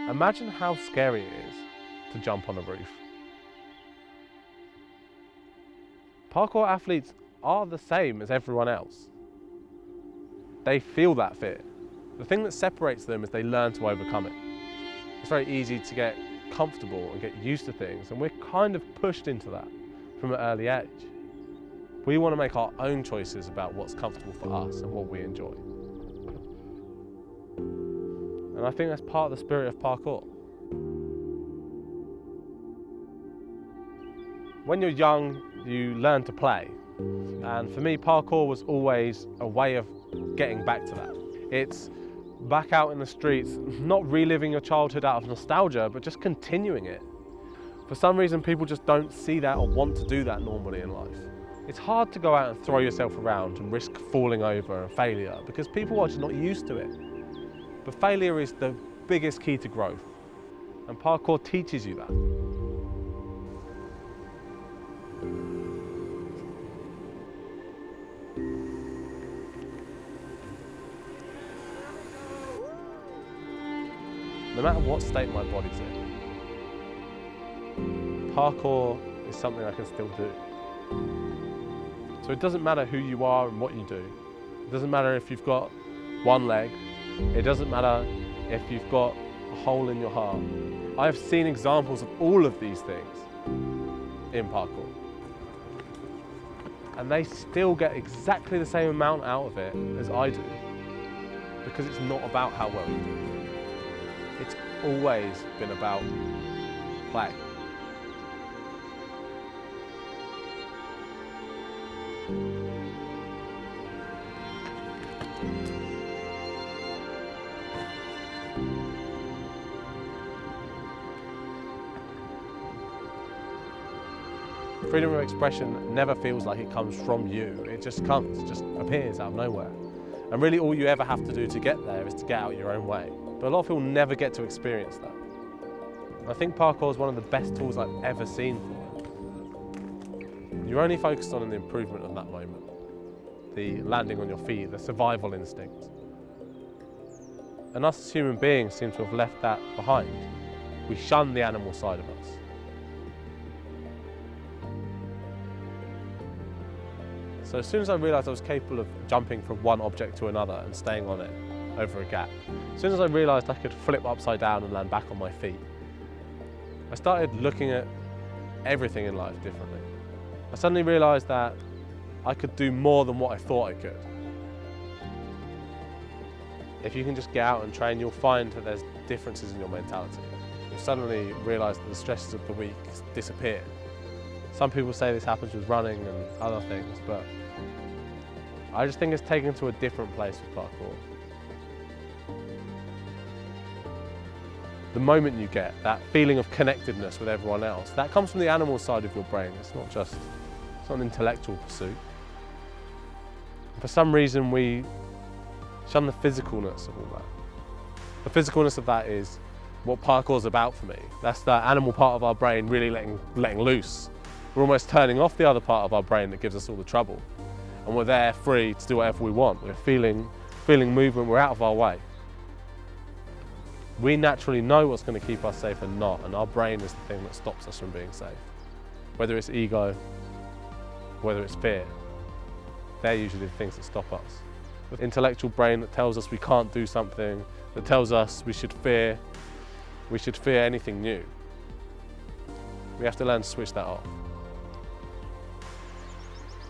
Imagine how scary it is to jump on a roof. Parkour athletes are the same as everyone else. They feel that fear. The thing that separates them is they learn to overcome it. It's very easy to get comfortable and get used to things, and we're kind of pushed into that from an early age. We want to make our own choices about what's comfortable for us and what we enjoy. And I think that's part of the spirit of parkour. When you're young, you learn to play. And for me, parkour was always a way of getting back to that. It's back out in the streets, not reliving your childhood out of nostalgia, but just continuing it. For some reason, people just don't see that or want to do that normally in life. It's hard to go out and throw yourself around and risk falling over and failure because people are just not used to it. But failure is the biggest key to growth, and parkour teaches you that. No matter what state my body's in, parkour is something I can still do. So it doesn't matter who you are and what you do. It doesn't matter if you've got one leg. It doesn't matter if you've got a hole in your heart. I have seen examples of all of these things in parkour. And they still get exactly the same amount out of it as I do, because it's not about how well you do. It's always been about play. Freedom of expression never feels like it comes from you. It just comes, it just appears out of nowhere. And really all you ever have to do to get there is to get out your own way. But a lot of people never get to experience that. I think parkour is one of the best tools I've ever seen for it. You're only focused on the improvement of that moment, the landing on your feet, the survival instinct. And us as human beings seem to have left that behind. We shun the animal side of us. So as soon as I realised I was capable of jumping from one object to another and staying on it over a gap, as soon as I realised I could flip upside down and land back on my feet, I started looking at everything in life differently. I suddenly realised that I could do more than what I thought I could. If you can just get out and train, you'll find that there's differences in your mentality. You'll suddenly realise that the stresses of the week disappear. Some people say this happens with running and other things, but I just think it's taken to a different place with parkour. The moment you get that feeling of connectedness with everyone else, that comes from the animal side of your brain. It's not an intellectual pursuit. For some reason, we shun the physicalness of all that. The physicalness of that is what parkour is about for me. That's the animal part of our brain really letting loose. We're almost turning off the other part of our brain that gives us all the trouble. And we're there free to do whatever we want. We're feeling movement, we're out of our way. We naturally know what's going to keep us safe and not, and our brain is the thing that stops us from being safe. Whether it's ego, whether it's fear, they're usually the things that stop us. The intellectual brain that tells us we can't do something, that tells us we should fear anything new. We have to learn to switch that off.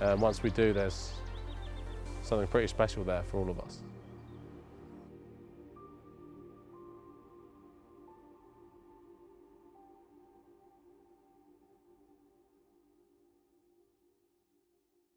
And once we do, there's something pretty special there for all of us.